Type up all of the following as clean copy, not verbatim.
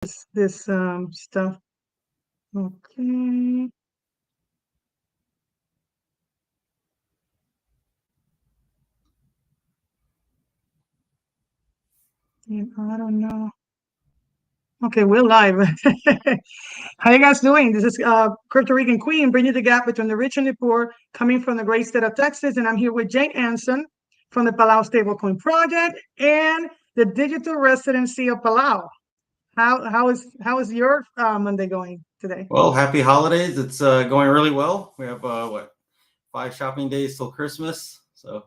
this stuff. Okay. I don't know. Okay, we're live. How you guys doing? This is Puerto Rican Queen, bringing the gap between the rich and the poor, coming from the great state of Texas, and I'm here with Jay Anson from the Palau Stablecoin Project and the Digital Residency of Palau. How is your Monday going today? Well, happy holidays. It's going really well. We have 5 shopping days till Christmas. So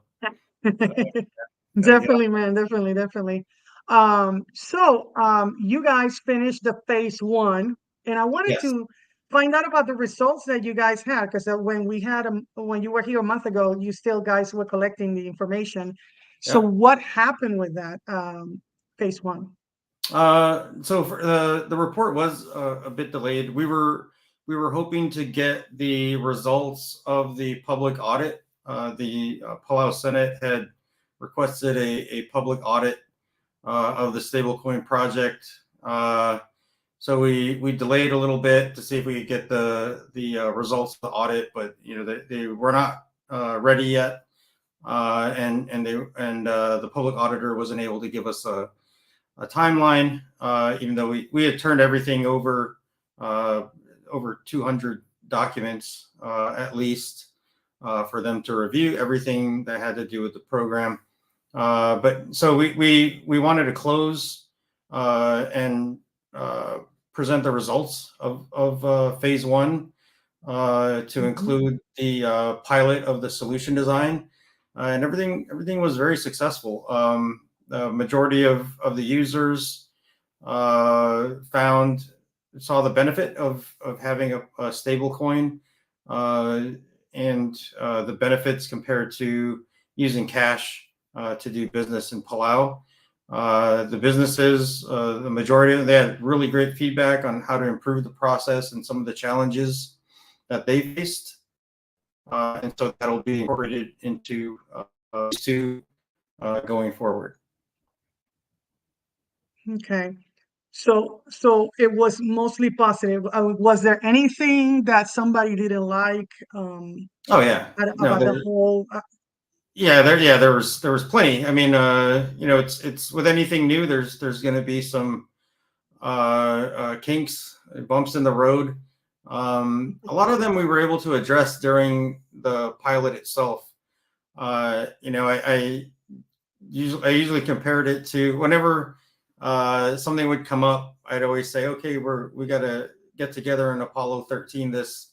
Definitely, man. Definitely. You guys finished the phase one, and I wanted yes. to find out about the results that you guys had, because when you were here a month ago, you still guys were collecting the information. So Yeah. what happened with that phase one? So for the report was a bit delayed. We were hoping to get the results of the public audit. The Palau Senate had requested a public audit of the stablecoin project. So we delayed a little bit to see if we could get the results of the audit, but they were not ready yet, and the public auditor wasn't able to give us a timeline, even though we had turned everything over 200 documents at least for them to review everything that had to do with the program. But so we wanted to close and present the results of phase one to include the pilot of the solution design, and everything was very successful. The majority of the users saw the benefit of having a stable coin, and the benefits compared to using cash to do business in Palau. The businesses, the majority of them, they had really great feedback on how to improve the process and some of the challenges that they faced. And so that'll be incorporated into going forward. Okay. So it was mostly positive. Was there anything that somebody didn't like Oh yeah, about the whole? there was plenty. I mean, it's with anything new, there's going to be some kinks, bumps in the road. A lot of them we were able to address during the pilot itself. I usually compared it to whenever something would come up, I'd always say, okay, we got to get together in Apollo 13 this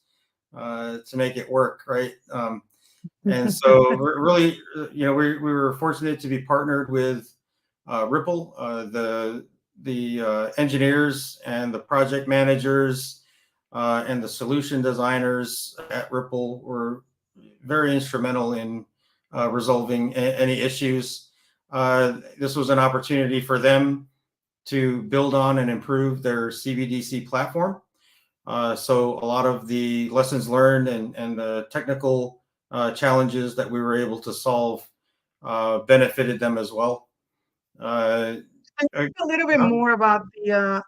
to make it work, right? And so we're really, we were fortunate to be partnered with Ripple, the engineers and the project managers and the solution designers at Ripple were very instrumental in resolving any issues. This was an opportunity for them to build on and improve their CBDC platform. So a lot of the lessons learned and the technical challenges that we were able to solve benefited them as well. A little bit more about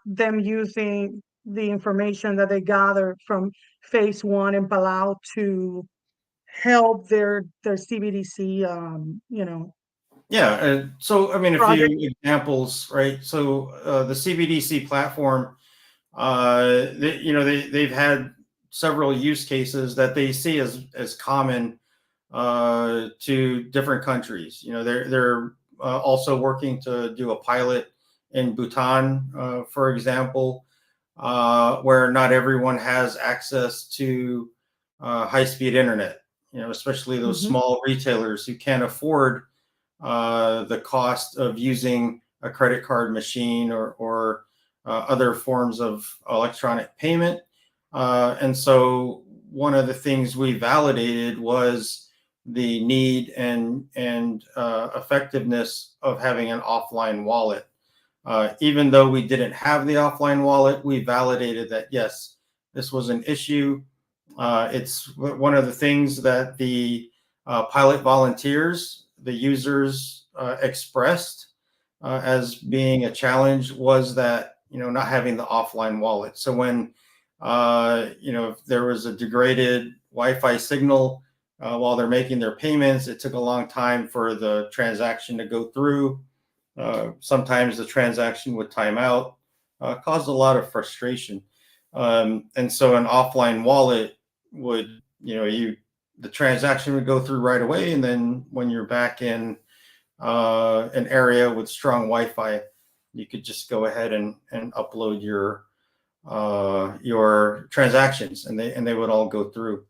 them using the information that they gathered from phase one in Palau to help their CBDC, Yeah. So, I mean, a project. few examples, right? So the CBDC platform, they've had several use cases that they see as common to different countries. They're also working to do a pilot in Bhutan, for example, where not everyone has access to high-speed internet. Especially those small retailers who can't afford the cost of using a credit card machine or other forms of electronic payment. And so one of the things we validated was the need and effectiveness of having an offline wallet. Even though we didn't have the offline wallet, we validated that, yes, this was an issue. It's one of the things that the pilot volunteers, the users, expressed as being a challenge was that not having the offline wallet. So when if there was a degraded Wi-Fi signal while they're making their payments, it took a long time for the transaction to go through. Sometimes the transaction would time out, caused a lot of frustration. And so an offline wallet would, the transaction would go through right away. And then when you're back in an area with strong Wi-Fi, you could just go ahead and upload your transactions, and they would all go through.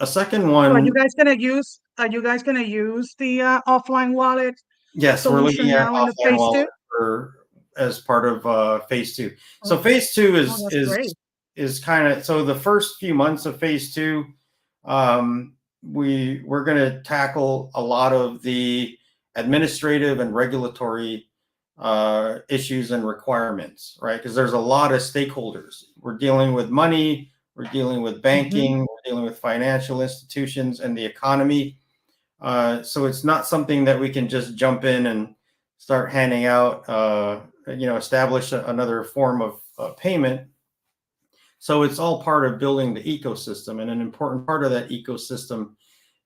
A second one. So are you guys gonna use the offline wallet? Yes, we're Solution looking at now in the offline phase wallet two? as part of phase two. So Oh, phase two that's great. is kind of, so the first few months of phase two, we're going to tackle a lot of the administrative and regulatory issues and requirements, right? Because there's a lot of stakeholders. We're dealing with money, we're dealing with banking, we're dealing with financial institutions and the economy. So it's not something that we can just jump in and start handing out, establish another form of payment. So it's all part of building the ecosystem. And an important part of that ecosystem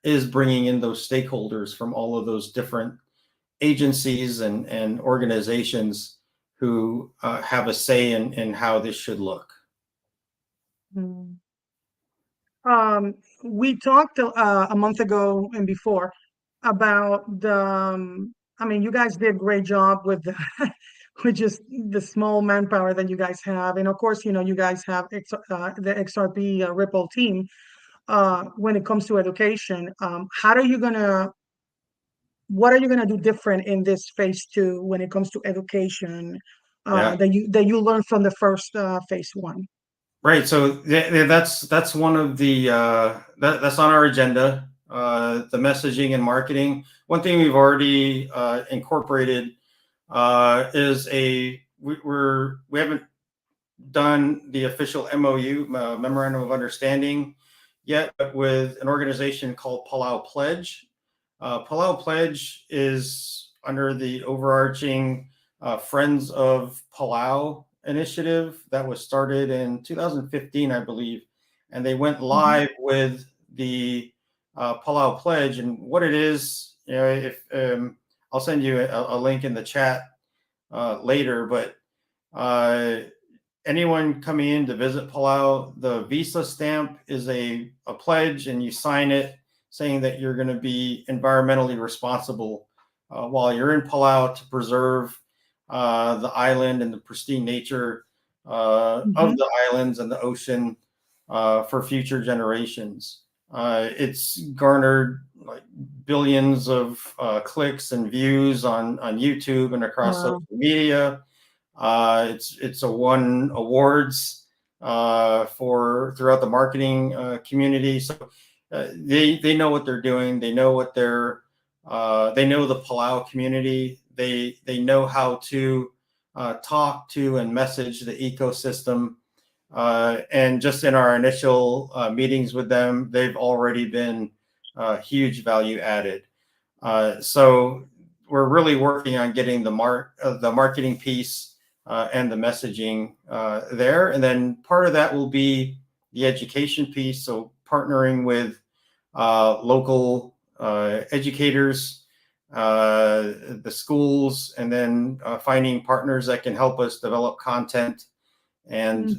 is bringing in those stakeholders from all of those different agencies and organizations who have a say in how this should look. Mm. We talked a month ago and before about you guys did a great job with with just the small manpower that you guys have, and of course, you guys have the XRP Ripple team. When it comes to education, what are you gonna do different in this phase two when it comes to education that you learned from the first phase one? Right. So that's one of the that's on our agenda. The messaging and marketing. One thing we've already incorporated is we haven't done the official MOU, Memorandum of Understanding, yet, but with an organization called Palau Pledge. Palau Pledge is under the overarching Friends of Palau initiative that was started in 2015, I believe, and they went live with the Palau Pledge. And what it is, if I'll send you a link in the chat later, but anyone coming in to visit Palau, the Visa stamp is a pledge, and you sign it saying that you're going to be environmentally responsible while you're in Palau to preserve the island and the pristine nature of the islands and the ocean for future generations. It's garnered like billions of clicks and views on YouTube and across social media. It's won awards for throughout the marketing community. So they know what they're doing. They know what they know the Palau community. They know how to talk to and message the ecosystem. And just in our initial meetings with them, they've already been huge value added. So we're really working on getting the marketing piece and the messaging there. And then part of that will be the education piece. So partnering with local educators, the schools, and then finding partners that can help us develop content and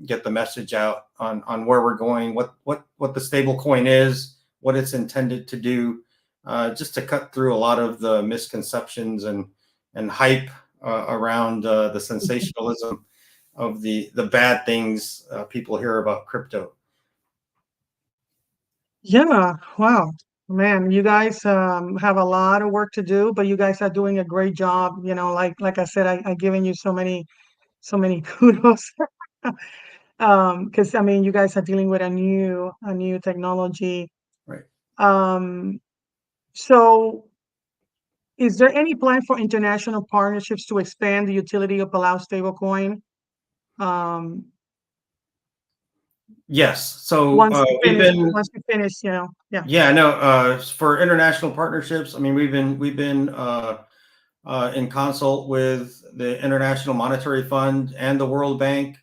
get the message out on where we're going, what the stablecoin is, what it's intended to do, just to cut through a lot of the misconceptions and hype around the sensationalism of the bad things people hear about crypto. Yeah, wow, man, you guys have a lot of work to do, but you guys are doing a great job. Like I said, I given you so many kudos. Because you guys are dealing with a new technology. Right. So is there any plan for international partnerships to expand the utility of Palau stablecoin? Yes. So Once you finish, Yeah, no. For international partnerships, I mean, we've been in consult with the International Monetary Fund and the World Bank.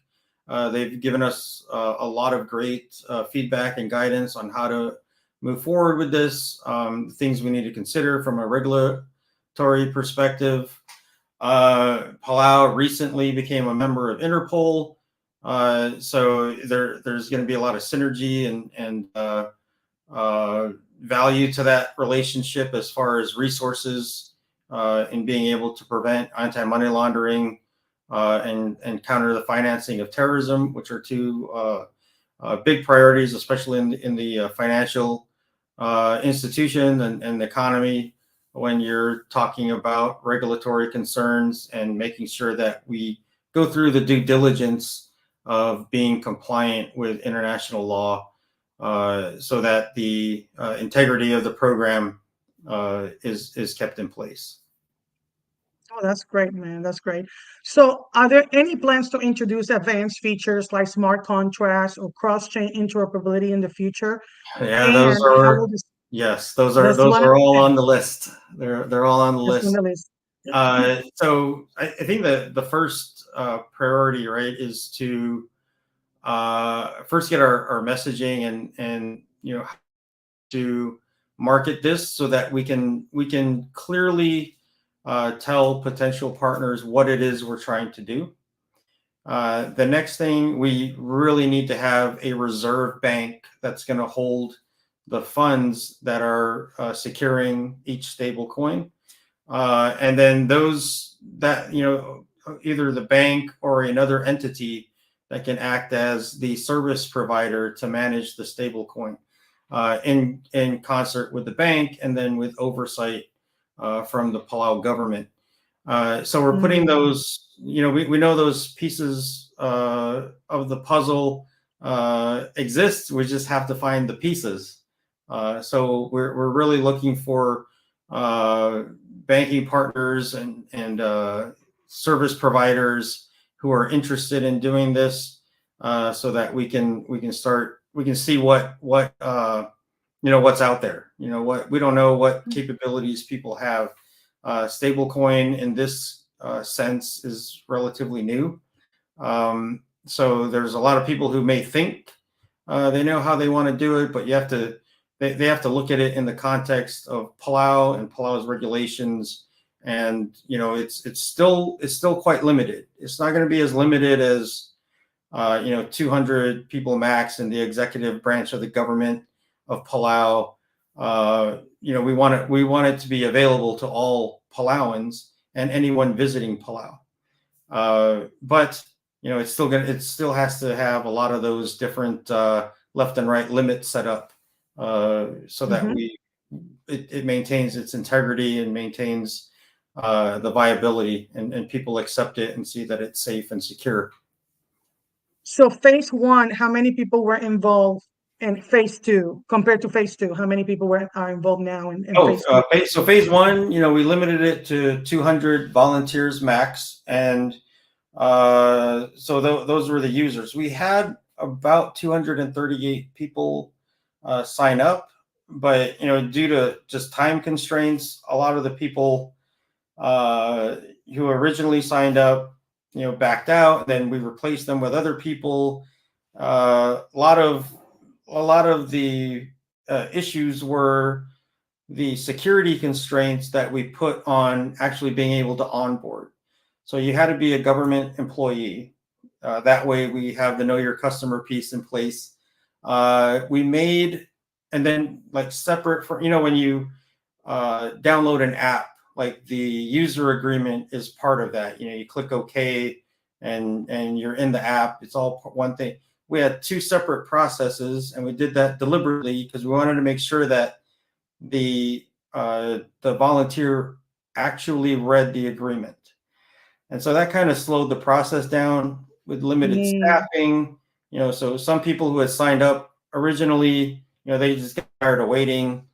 They've given us a lot of great feedback and guidance on how to move forward with this, things we need to consider from a regulatory perspective. Palau recently became a member of Interpol, so there's going to be a lot of synergy and value to that relationship as far as resources in being able to prevent anti-money laundering and counter the financing of terrorism, which are two big priorities, especially in the financial institution and the economy, when you're talking about regulatory concerns and making sure that we go through the due diligence of being compliant with international law, so that the integrity of the program is kept in place. Oh, that's great, man. That's great. So, are there any plans to introduce advanced features like smart contracts or cross-chain interoperability in the future? Yeah, those And how will are this? yes, those That's one. are all on the list. They're all on the That's on list. the list. So I think that the first priority, right, is to first get our messaging and to market this so that we can clearly tell potential partners what it is we're trying to do. The next thing, we really need to have a reserve bank that's going to hold the funds that are securing each stable coin. And then those that, either the bank or another entity that can act as the service provider to manage the stable coin in concert with the bank and then with oversight from the Palau government. So we're putting those, we know those pieces of the puzzle exist. We just have to find the pieces. So we're really looking for banking partners and service providers who are interested in doing this, so that we can see what what's out there. What we don't know what capabilities people have. Stablecoin in this sense is relatively new. So there's a lot of people who may think they know how they want to do it, but they have to look at it in the context of Palau and Palau's regulations. And it's still quite limited. It's not going to be as limited as 200 people max in the executive branch of the government of Palau. We want it to be available to all Palauans and anyone visiting Palau. But it still has to have a lot of those different left and right limits set up, so that it maintains its integrity and maintains the viability, and people accept it and see that it's safe and secure. So, phase one, how many people were involved in phase two compared to phase two? How many people are involved now in phase two? So phase one, we limited it to 200 volunteers max, and so those were the users. We had about 238 people sign up, but due to just time constraints, a lot of the people who originally signed up, backed out. Then we replaced them with other people. A lot of the issues were the security constraints that we put on actually being able to onboard. So you had to be a government employee. That way we have the know your customer piece in place. We made, and then like separate for, when you download an app, like the user agreement is part of that. You click OK and you're in the app. It's all one thing. We had two separate processes, and we did that deliberately because we wanted to make sure that the volunteer actually read the agreement. And so that kind of slowed the process down with limited staffing. So some people who had signed up originally, they just got tired of waiting.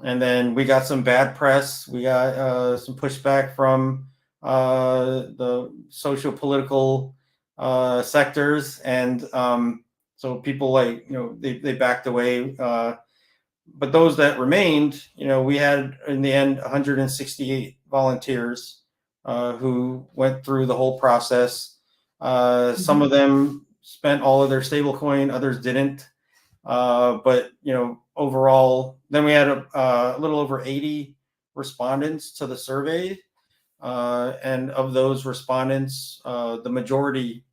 And then we got some bad press. We got some pushback from the social political sectors. And so people they backed away. But those that remained, we had in the end 168 volunteers who went through the whole process. Some Mhm. of them spent all of their stablecoin, others didn't. But overall, then we had a little over 80 respondents to the survey, and of those respondents, the majority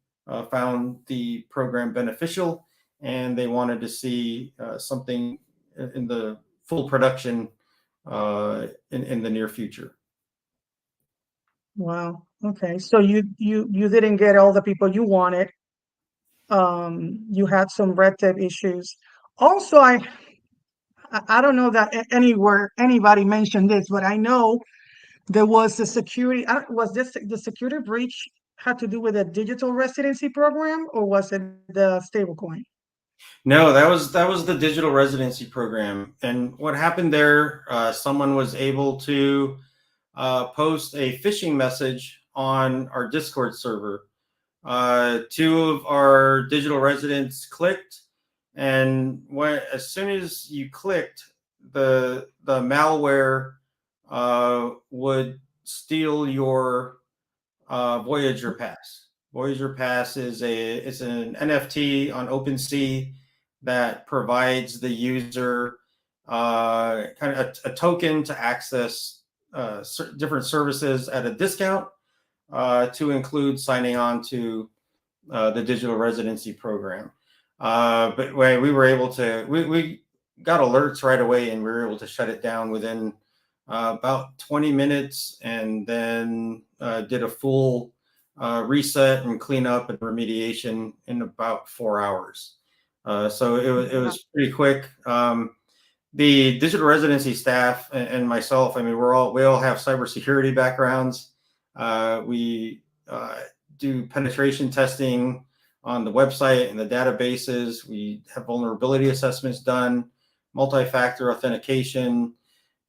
found the program beneficial, and they wanted to see something in the full production in the near future. Wow. Okay. So you didn't get all the people you wanted. You had some red tape issues. Also, I don't know that anywhere anybody mentioned this, but I know there was a security. Was this the security breach had to do with a digital residency program, or was it the stablecoin? No, that was the digital residency program. And what happened there? Someone was able to post a phishing message on our Discord server. Two of our digital residents clicked, and as soon as you clicked, the malware would steal your Voyager Pass. Voyager Pass is an NFT on OpenSea that provides the user kind of a token to access different services at a discount, to include signing on to the digital residency program. But we were able to, we got alerts right away, and we were able to shut it down within about 20 minutes, and then did a full reset and cleanup and remediation in about 4 hours. So it was pretty quick. The digital residency staff and myself, I mean, we all have cybersecurity backgrounds. We do penetration testing on the website and the databases. We have vulnerability assessments done, multi-factor authentication,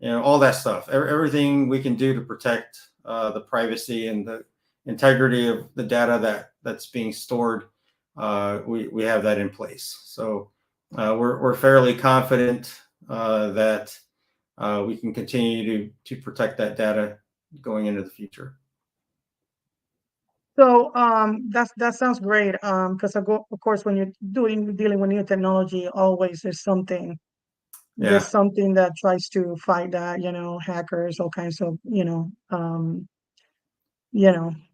all that stuff. Everything we can do to protect the privacy and the integrity of the data that's being stored. We have that in place. So we're fairly confident that we can continue to protect that data going into the future. So that sounds great. Because of course, when you're dealing with new technology, always Yeah. there's something that tries to fight that. Hackers, all kinds of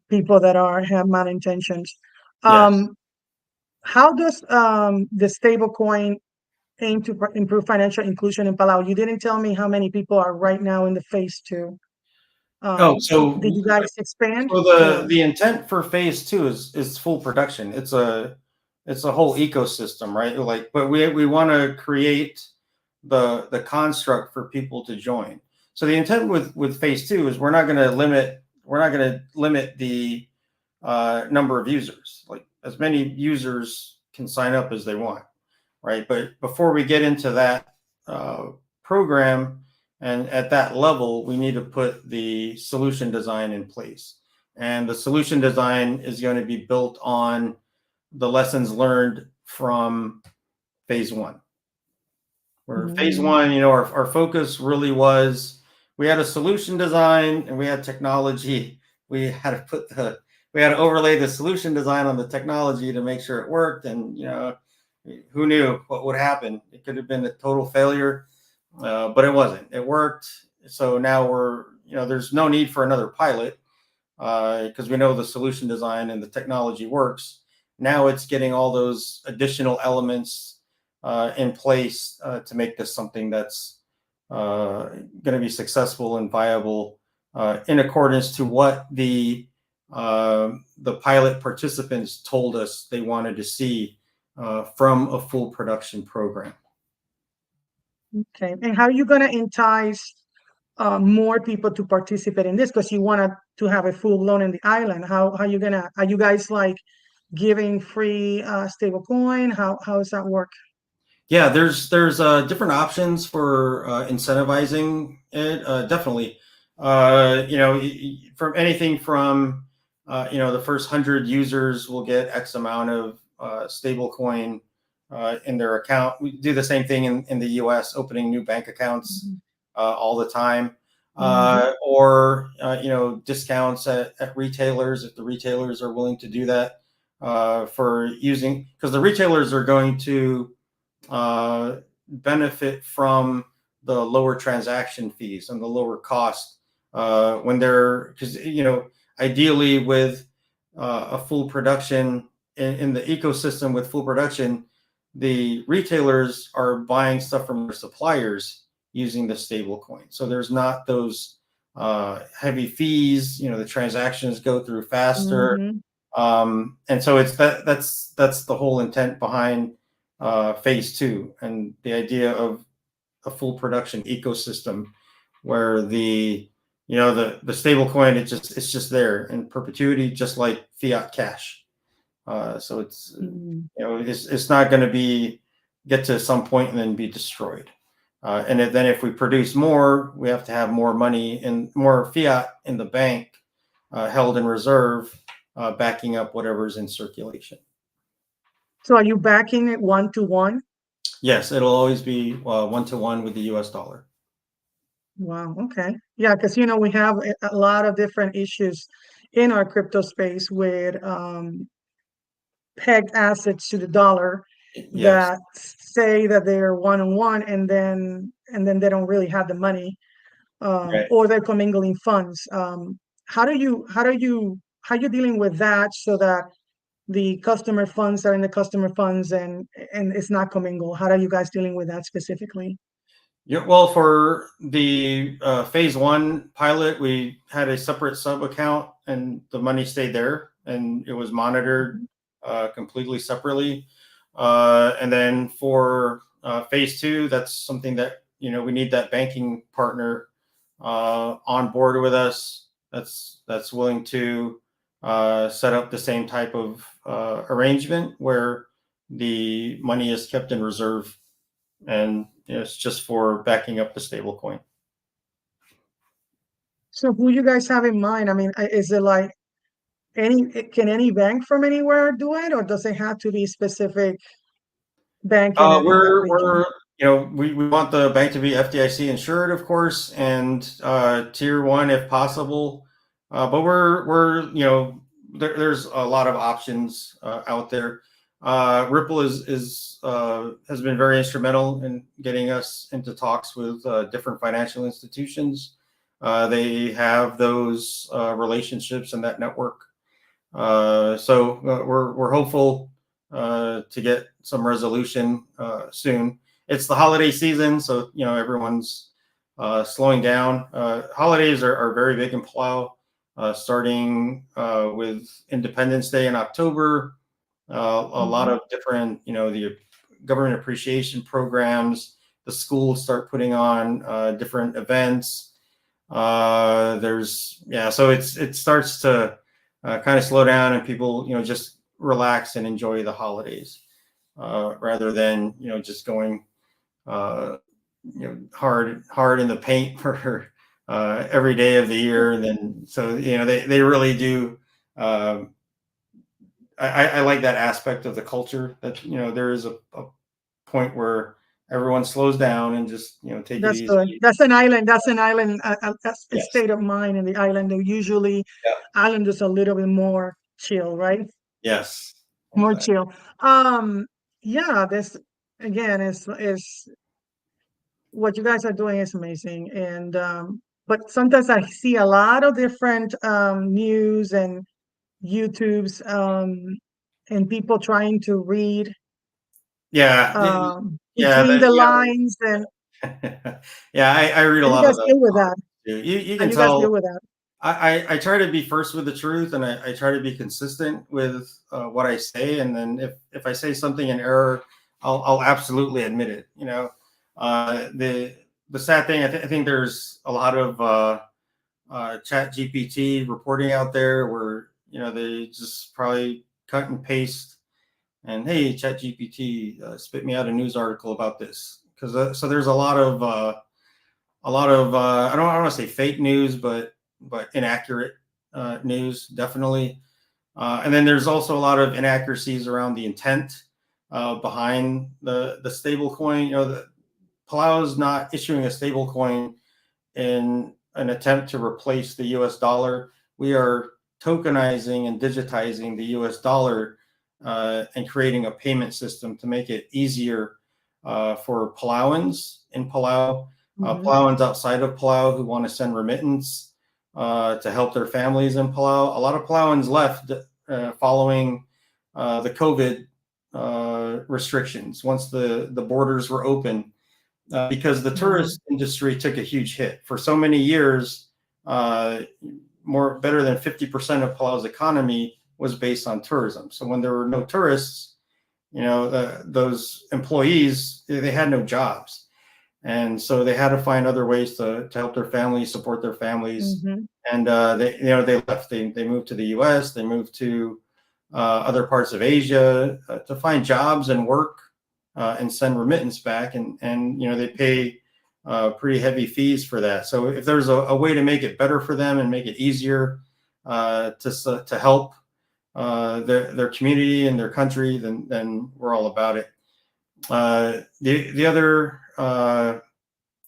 people that have malintentions. Yes. How does the stablecoin aim to improve financial inclusion in Palau? You didn't tell me how many people are right now in the phase two. Oh, Did you guys expand? so Or the intent for phase two is full production. It's a whole ecosystem, right? But we want to create the construct for people to join. So the intent with phase two is we're not going to limit the number of users. Like, as many users can sign up as they want, right? But before we get into that program and at that level, we need to put the solution design in place. And the solution design is going to be built on the lessons learned from phase one. Where phase one, our focus really was, we had a solution design and we had technology. We had to overlay the solution design on the technology to make sure it worked. And who knew what would happen? It could have been a total failure, but it wasn't. It worked. So now there's no need for another pilot, because we know the solution design and the technology works. Now it's getting all those additional elements in place to make this something that's going to be successful and viable, in accordance to what the pilot participants told us they wanted to see from a full production program. Okay, and how are you going to entice more people to participate in this? Because you want to have a full loan in the island. How are you guys like giving free stable coin? How does that work? Yeah, there's different options for incentivizing it. Definitely, from anything from the first 100 users will get X amount of stable coin in their account. We do the same thing in the U.S., opening new bank accounts all the time. or discounts at retailers if the retailers are willing to do that for using, because the retailers are going to benefit from the lower transaction fees and the lower cost when they're, because ideally with a full production in the ecosystem with full production, the retailers are buying stuff from their suppliers using the stable coin. So there's not those heavy fees, the transactions go through faster. And so it's that's the whole intent behind phase two, and the idea of a full production ecosystem where the stable coin, it's just there in perpetuity, just like fiat cash. So it's it's not going to get to some point and then be destroyed. And then if we produce more, we have to have more money and more fiat in the bank held in reserve, backing up whatever's in circulation. So are you backing it 1-to-1? Yes, it'll always be 1-to-1 with the US dollar. Wow. Okay. Yeah, because we have a lot of different issues in our crypto space with pegged assets to the dollar that say that they're 1-on-1, and then they don't really have the money, or they're commingling funds. How are you dealing with that so that the customer funds are in the customer funds and it's not commingled? How are you guys dealing with that specifically? Yeah, well, for the phase one pilot, we had a separate sub account and the money stayed there and it was monitored completely separately. And then for phase two, that's something that, we need that banking partner on board with us that's willing to set up the same type of arrangement where the money is kept in reserve and it's just for backing up the stable coin. So who you guys have in mind? I mean, is it like can any bank from anywhere do it, or does it have to be specific bank in that region? We want the bank to be FDIC insured, of course, and tier one if possible. But there's a lot of options out there. Ripple has been very instrumental in getting us into talks with different financial institutions. They have those relationships and that network. So we're hopeful to get some resolution soon. It's the holiday season, so everyone's slowing down. Holidays are very big in Palau, starting with Independence Day in October. A lot of different, the government appreciation programs. The schools start putting on different events. So it starts to kind of slow down, and people, just relax and enjoy the holidays rather than, just going, hard in the paint for every day of the year. And then, so, they really do. I like that aspect of the culture that, there is a point where everyone slows down and just, take it easy. Good. That's an island. That's a state of mind in the island. Usually island is a little bit more chill, right? Yes. More chill. Yeah, this again is what you guys are doing is amazing. And but sometimes I see a lot of different news and YouTubes and people trying to read between the lines. And I read a lot of that. Deal with that. You can you tell. Guys deal with that. I try to be first with the truth, and I try to be consistent with what I say. And then if I say something in error, I'll absolutely admit it. The sad thing, I think there's a lot of Chat GPT reporting out there where they just probably cut and paste, and hey, Chat GPT, spit me out a news article about this, because so there's a lot of I don't want to say fake news, but inaccurate news, definitely. And then there's also a lot of inaccuracies around the intent behind the stable coin. The Palau is not issuing a stable coin in an attempt to replace the U.S. dollar. We are tokenizing and digitizing the U.S. dollar and creating a payment system to make it easier for Palauans in Palau, Palauans outside of Palau who want to send remittance to help their families in Palau. A lot of Palauans left following the COVID restrictions once the borders were open. Because the tourist industry took a huge hit for so many years. Better than 50% of Palau's economy was based on tourism. So when there were no tourists, those employees, they had no jobs, and so they had to find other ways to help their families, support their families, and they left. They moved to the U.S. They moved to other parts of Asia to find jobs and work. And send remittance back, and they pay pretty heavy fees for that. So if there's a way to make it better for them and make it easier to help their community and their country, then we're all about it. The other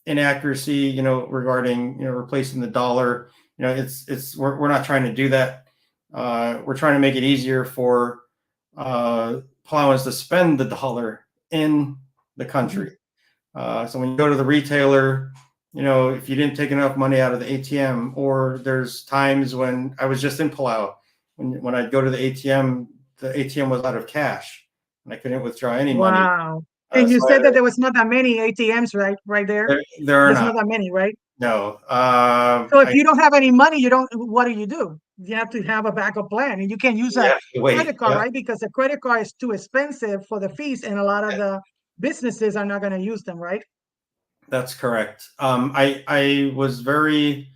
inaccuracy, regarding replacing the dollar, we're not trying to do that. We're trying to make it easier for Palauans to spend the dollar in the country. So when you go to the retailer, if you didn't take enough money out of the ATM, or there's times when I was just in Palau, when I'd go to the ATM was out of cash and I couldn't withdraw any money. Wow. And you said that there was not that many ATMs, right there? There's not that many, right? No. So if you don't have any money, what do? You have to have a backup plan, and you can't use a credit card, right? Because the credit card is too expensive for the fees, and a lot of the businesses are not going to use them, right? That's correct. I was very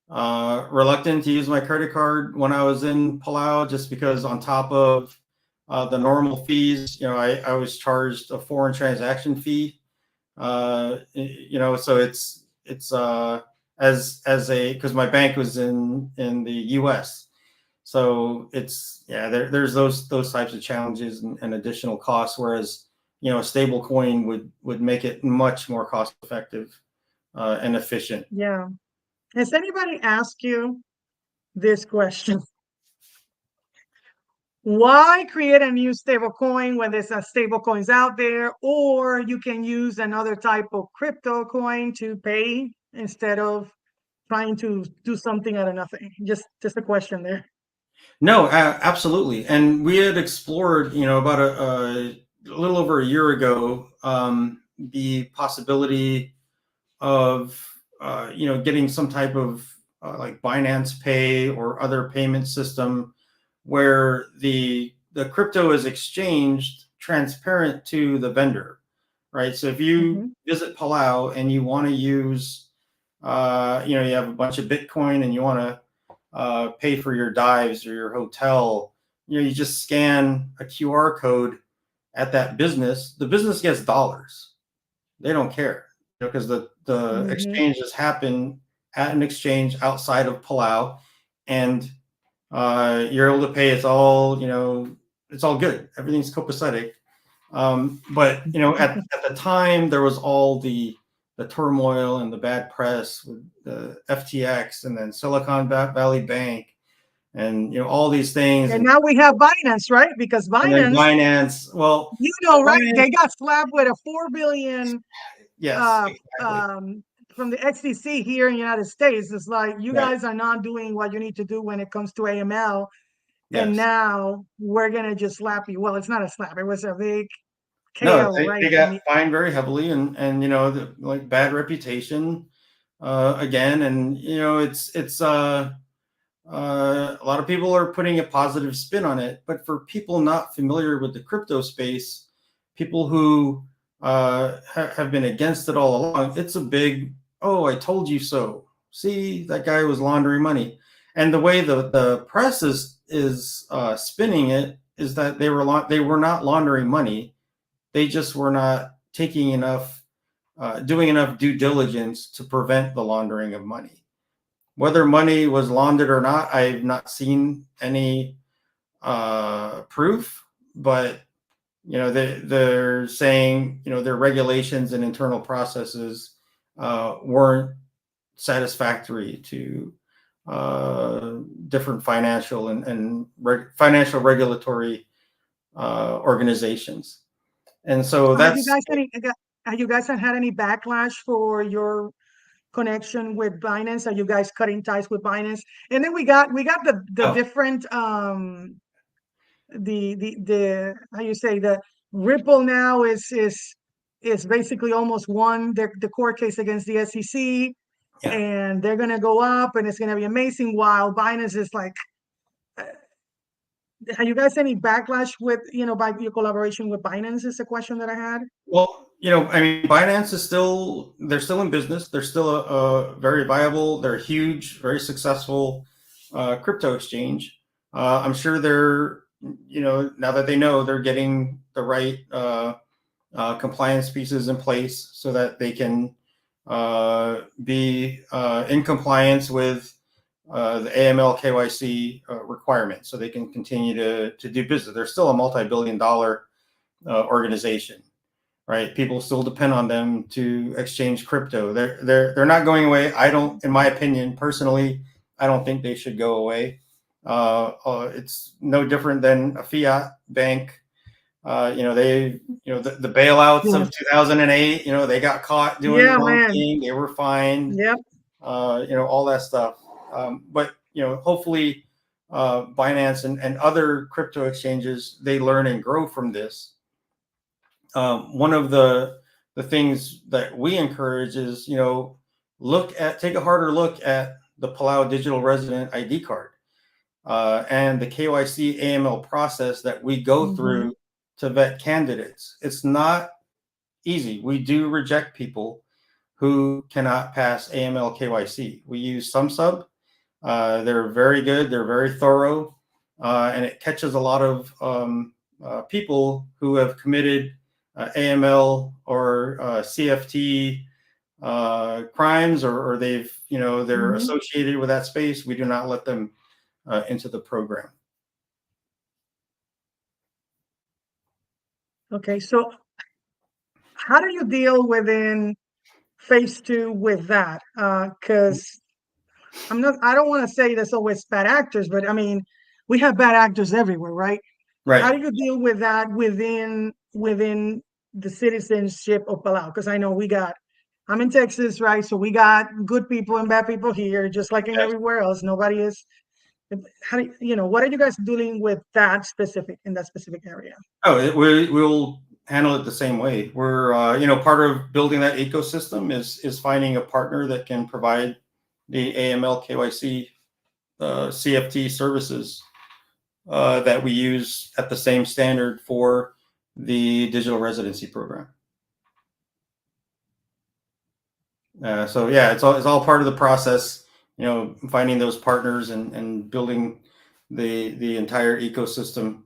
reluctant to use my credit card when I was in Palau, just because on top of the normal fees, I was charged a foreign transaction fee. So it's because my bank was in the U.S. So there's those types of challenges and additional costs, whereas a stable coin would make it much more cost effective and efficient. Yeah. Has anybody asked you this question? Why create a new stable coin when there's stable coins out there, or you can use another type of crypto coin to pay instead of trying to do something out of nothing? Just a question there. No, absolutely. And we had explored, about a little over a year ago, the possibility of, getting some type of like Binance Pay or other payment system where the crypto is exchanged transparent to the vendor, right? So if you visit Palau and you want to use, you have a bunch of Bitcoin and you want to pay for your dives or your hotel, you just scan a QR code at that business. The business gets dollars. They don't care, because the exchanges happen at an exchange outside of Palau, and you're able to pay. It's all good. Everything's copacetic. But at the time, there was all the turmoil and the bad press with the FTX and then Silicon Valley Bank, and all these things. And now we have Binance, right? Because Binance, well, right? They got slapped with a $4 billion. Yes, exactly. From the XDC here in the United States. It's like, you guys are not doing what you need to do when it comes to AML. Yes. And now we're going to just slap you. Well, it's not a slap. It was a big KO, right? They got fined very heavily and like bad reputation again. And, it's a lot of people are putting a positive spin on it. But for people not familiar with the crypto space, people who have been against it all along, it's a big, oh, I told you so. See, that guy was laundering money. And the way the press is spinning it is that they were not laundering money. They just were not taking enough, doing enough due diligence to prevent the laundering of money. Whether money was laundered or not, I've not seen any proof, but they're saying their regulations and internal processes weren't satisfactory to different financial and financial regulatory organizations. And so Have you that's guys had any backlash for your connection with Binance? Are you guys cutting ties with Binance? And then we got the different the how you say, the Ripple now is basically almost won the court case against the SEC, yeah. and they're gonna go up and it's gonna be amazing, while Binance is like, have you guys any backlash with, by your collaboration with Binance, is the question that I had. Well, I mean, Binance is they're still in business. They're still a very viable, they're huge, very successful crypto exchange. I'm sure they're, now that they know, they're getting the right compliance pieces in place so that they can be in compliance with the AML KYC requirements, so they can continue to do business. They're still a multi-billion-dollar organization, right? People still depend on them to exchange crypto. They're not going away. I don't, in my opinion, personally, I don't think they should go away. It's no different than a fiat bank. The bailouts of 2008, they got caught doing the wrong thing. They were fined. Yep. All that stuff. But hopefully, Binance and other crypto exchanges, they learn and grow from this. One of the things that we encourage is, take a harder look at the Palau digital resident ID card and the KYC AML process that we go through to vet candidates. It's not easy. We do reject people who cannot pass AML KYC. We use SumSub. They're very good. They're very thorough, and it catches a lot of people who have committed AML or CFT crimes, or they've, they're associated with that space. We do not let them into the program. Okay, so how do you deal within phase 2 with that? Because I don't want to say there's always bad actors, but I mean, we have bad actors everywhere, right? Right. How do you deal with that within the citizenship of Palau? Because I know I'm in Texas, right? So we got good people and bad people here, just like in everywhere else. Nobody is. How do what are you guys doing with that specific area? Oh, we'll handle it the same way. We're part of building that ecosystem is finding a partner that can provide the AML KYC CFT services that we use at the same standard for the digital residency program. So yeah, it's all part of the process. Finding those partners and building the entire ecosystem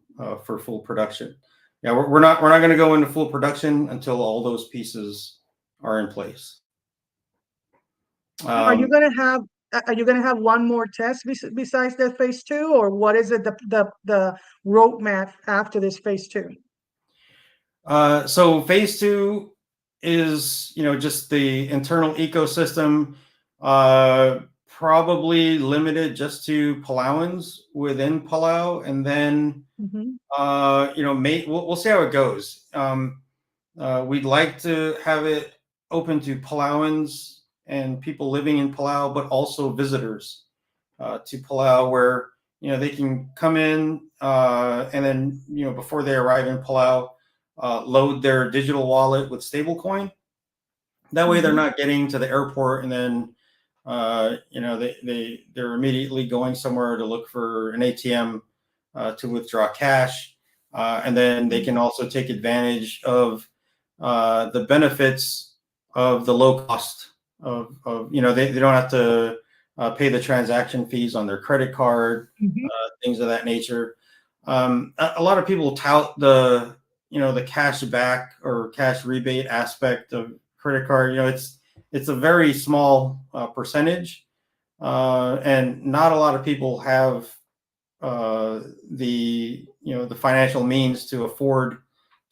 for full production. Yeah, we're not going to go into full production until all those pieces are in place. Are you going to have one more test besides that phase 2, or what is it, the roadmap after this phase 2? So phase 2 is just the internal ecosystem, probably limited just to Palauans within Palau, and then we'll see how it goes. We'd like to have it open to Palauans and people living in Palau, but also visitors to Palau, where they can come in and then before they arrive in Palau, load their digital wallet with stablecoin. That way, they're not getting to the airport and then they're immediately going somewhere to look for an ATM to withdraw cash, and then they can also take advantage of the benefits of the low cost of they don't have to pay the transaction fees on their credit card, things of that nature. A lot of people tout the cash back or cash rebate aspect of credit card. It's a very small percentage, and not a lot of people have the financial means to afford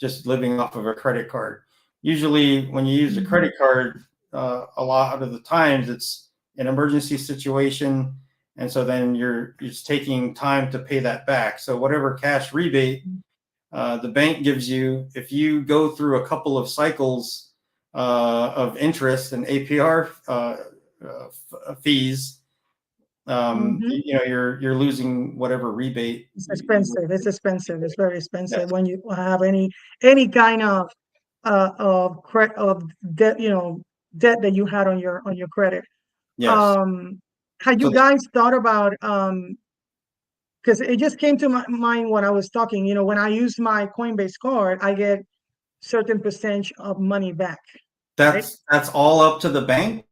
just living off of a credit card. Usually, when you use a credit card, a lot of the times an emergency situation. And so then you're just taking time to pay that back. So whatever cash rebate the bank gives you, if you go through a couple of cycles of interest and APR fees, you're losing whatever rebate. It's expensive. It's expensive. It's very expensive Yes. when you have any kind of debt, debt that you had on your credit. Yes. Had you So guys thought about because it just came to my mind when I was talking, when I use my Coinbase card, I get certain percentage of money back, right? that's all up to the bank.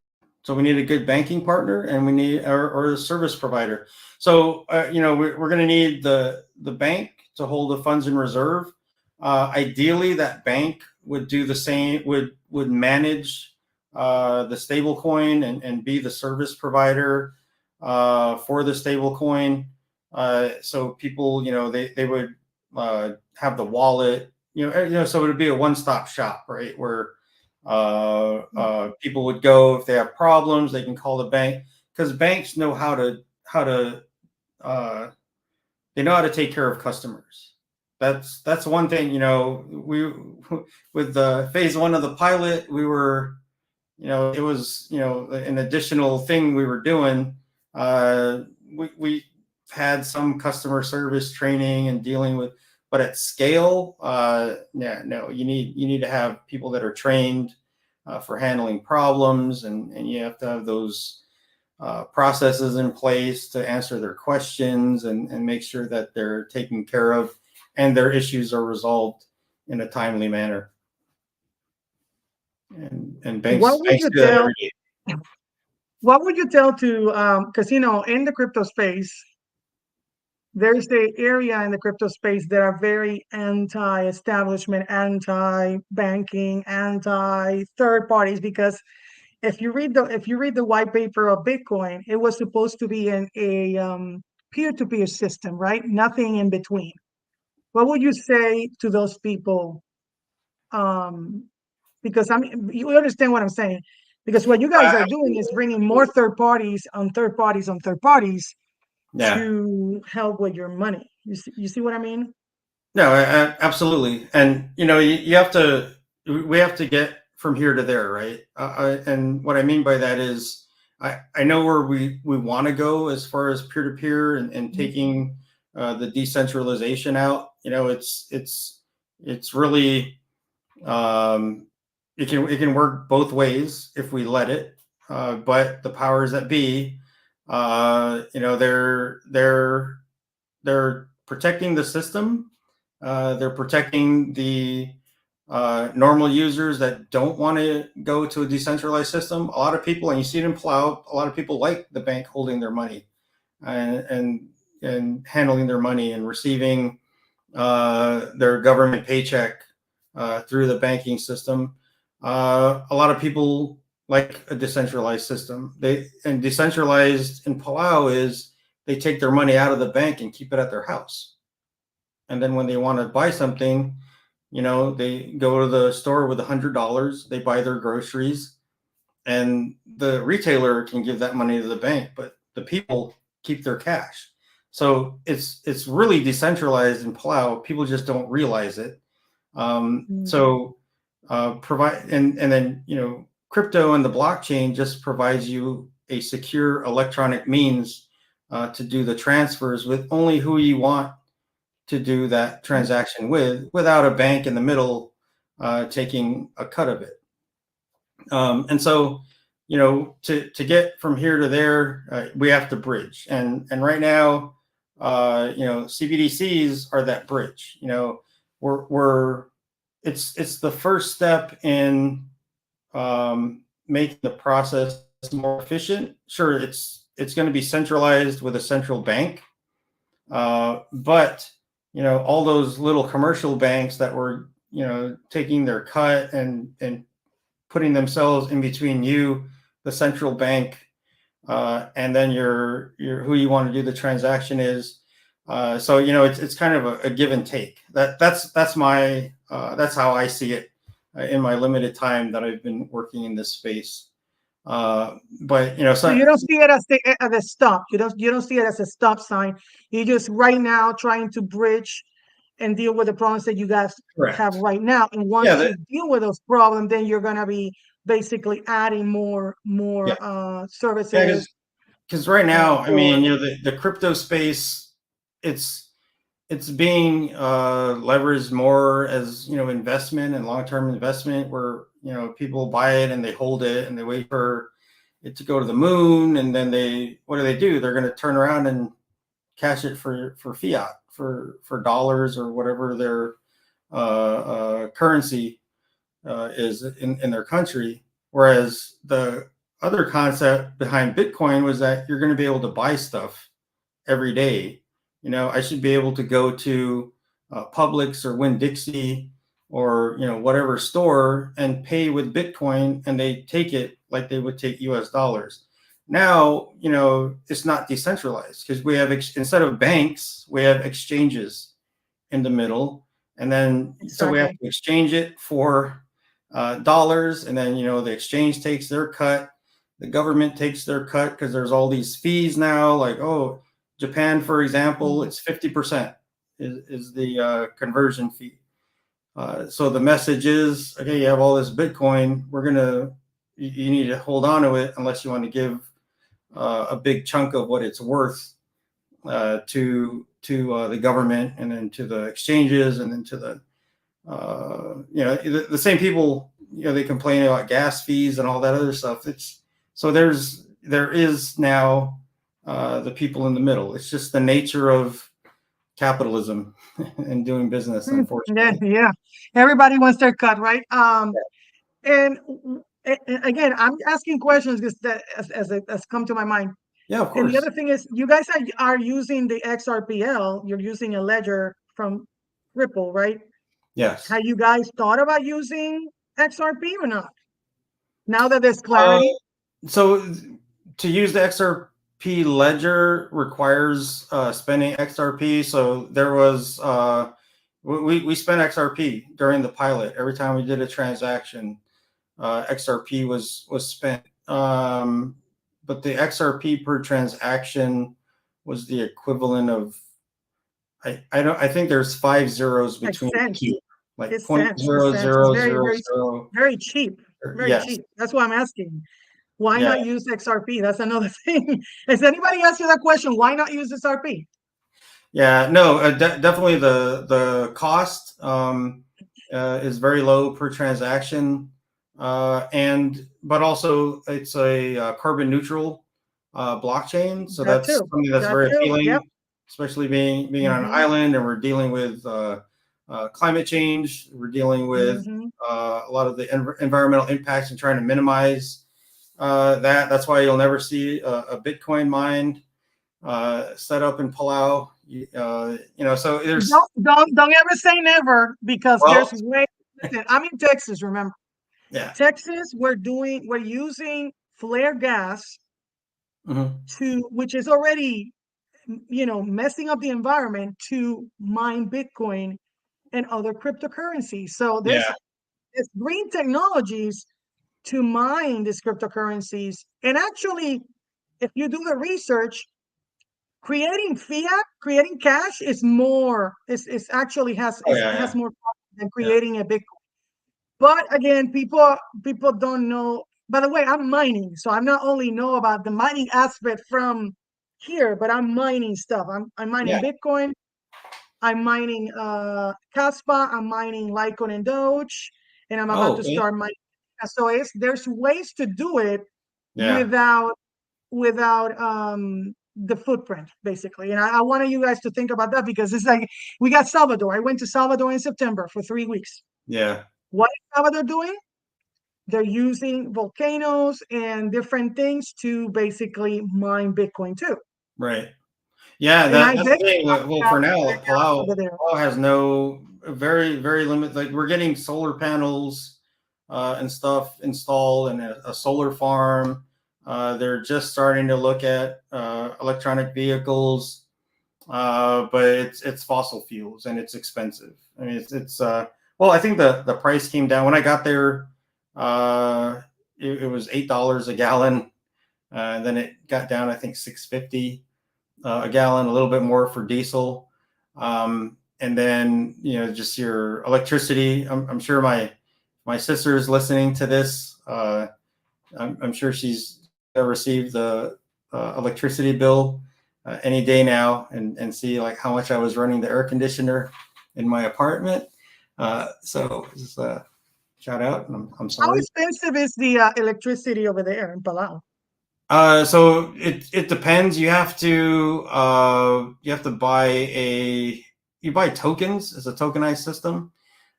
So we need a good banking partner, and we need or a service provider. So we're going to need the bank to hold the funds in reserve. Ideally, that bank would do the same. Would manage the stable coin and be the service provider for the stable coin. So people, they would have the wallet. So it would be a one-stop shop, right? Where people would go if they have problems, they can call the bank, because banks know how to they know how to take care of customers. That's one thing. We with the phase one of the pilot, we were, it was, an additional thing we were doing. We had some customer service training and dealing with, but at scale, no, you need to have people that are trained for handling problems, and you have to have those processes in place to answer their questions and make sure that they're taken care of and their issues are resolved in a timely manner. And banks What would you do that tell? every day. What would you tell to because in the crypto space, there's the area in the crypto space that are very anti-establishment, anti-banking, anti-third parties. Because if you read the white paper of Bitcoin, it was supposed to be in a peer-to-peer system, right? Nothing in between. What would you say to those people? Because you understand what I'm saying. Because what you guys are doing is bringing more third parties on third parties on third parties Yeah. to help with your money. You see what I mean? No, absolutely. And you have to. We have to get from here to there, right? And what I mean by that is, I know where we want to go as far as peer to peer and taking the decentralization out. It's really it can work both ways if we let it. But the powers that be, they're protecting the system. They're protecting the normal users that don't want to go to a decentralized system. A lot of people, and you see it in Palau, a lot of people like the bank holding their money and handling their money and receiving their government paycheck through the banking system. A lot of people like a decentralized system. And decentralized in Palau is they take their money out of the bank and keep it at their house. And then when they want to buy something, they go to the store with $100, they buy their groceries, and the retailer can give that money to the bank, but the people keep their cash. So it's really decentralized in Palau. People just don't realize it. So provide and then crypto and the blockchain just provides you a secure electronic means to do the transfers with only who you want to do that transaction without a bank in the middle taking a cut of it. And so, to get from here to there, we have to bridge. And right now, CBDCs are that bridge. It's the first step in making the process more efficient. Sure, it's going to be centralized with a central bank, but all those little commercial banks that were taking their cut and putting themselves in between you, the central bank, and then your who you want to do the transaction is. So it's kind of a give and take. That's my that's how I see it in my limited time that I've been working in this space. But So you don't see it as a stop. You don't see it as a stop sign. You just right now trying to bridge and deal with the problems that you guys have correct. right now. And Yeah, once you deal with those problems, then you're gonna be basically adding more yeah, services because right now, I mean, for the crypto space, it's being leveraged more as investment and long-term investment, where people buy it and they hold it and they wait for it to go to the moon, and then what do? They're going to turn around and cash it for fiat, for dollars or whatever their currency is in their country. Whereas the other concept behind Bitcoin was that you're going to be able to buy stuff every day. I should be able to go to Publix or Winn-Dixie or whatever store and pay with Bitcoin, and they take it like they would take US dollars. Now, it's not decentralized because we have instead of banks, we have exchanges in the middle, and then so we have exactly. to exchange it for dollars, and then the exchange takes their cut, the government takes their cut because there's all these fees now. Like, oh, Japan, for example, it's 50% is the conversion fee. So the message is, okay, you have all this Bitcoin, you need to hold on to it unless you want to give a big chunk of what it's worth to the government, and then to the exchanges, and then to the same people, they complain about gas fees and all that other stuff. There is now the people in the middle. It's just the nature of capitalism and doing business, Yeah, unfortunately. yeah. Everybody wants their cut, right? And again, I'm asking questions because that as it has come to my mind. Yeah, of And the course. other thing is, you guys are using the XRPL. You're using a ledger from Ripple, right? Yes. Have you guys thought about using XRP or not? Now that there's Uh, clarity, so to use the XRP ledger requires spending XRP. So there was we spent XRP during the pilot. Every time we did a transaction, XRP was spent. But the XRP per transaction was the equivalent of I think there's 5 zeros it's between cents. each, like It's point cents. It's zero cents. It's zero very, zero very, zero. very cheap. Very Yes. cheap. That's why I'm asking. Why Yeah. not use XRP? That's another thing. Has anybody asked you that question? Why not use XRP? Yeah, no, definitely the cost is very low per transaction, and but also it's a carbon neutral blockchain, so That that's too. something that's That very too. Yep. appealing, especially being on an Mm-hmm. island, and we're dealing with climate change. We're dealing with Mm-hmm. a lot of the environmental impacts and trying to minimize that. That's why you'll never see a Bitcoin mine set up in Palau. So there's Don't ever say never because well, there's way. Listen, I'm in Texas. Remember, yeah, Texas. We're using flare gas hmm which is already messing up the environment to mine Bitcoin and other cryptocurrencies. So yeah, there's green technologies to mine these cryptocurrencies. And actually, if you do the research, creating fiat, creating cash is more, it's actually oh it has yeah, more profit than yeah, creating a Bitcoin. But again, people don't know. By the way, I'm mining, so I not only know about the mining aspect from here, but I'm mining stuff. I'm yeah, mining Bitcoin. I'm mining Caspa. I'm mining Litecoin and Doge, and I'm about oh to okay. start mining. So there's ways to do it Yeah, without the footprint, basically. And I wanted you guys to think about that because it's like we got Salvador. I went to Salvador in September for 3 weeks. yeah, What is Salvador doing? They're using volcanoes and different things to basically mine Bitcoin too. right. Yeah, And I that's the bet thing. Well, for now, flare gas over there. Palau has no very limited. Like we're getting solar panels and stuff installed, and a solar farm. They're just starting to look at electronic vehicles, but it's fossil fuels and it's expensive. I mean, it's well, I think the price came down when I got there. it was $8 a gallon. Then it got down, I think, $6.50 a gallon, a little bit more for diesel. And then, just your electricity. I'm sure my sister is listening to this. I'm sure she's received the electricity bill any day now, and see like how much I was running the air conditioner in my apartment. So just shout out. I'm How sorry. expensive is the electricity over there in Palau? So it depends. You have to buy tokens. It's a tokenized system.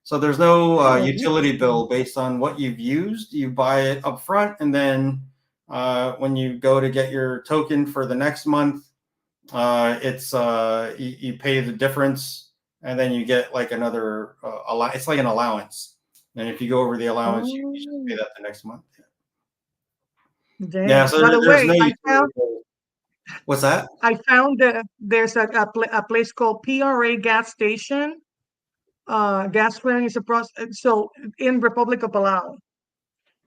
So there's no Oh, utility interesting. bill based on what you've used. You buy it up front, and then when you go to get your token for the next month, it's you pay the difference, and then you get like another it's like an allowance. And if you go over the allowance, you just pay Oh, that the next month. Yeah. dang. So By the there's way, no I utility found bill. What's that? I found that there's a place called PRA gas station. Gas flaring is a process. So in Republic of Palau,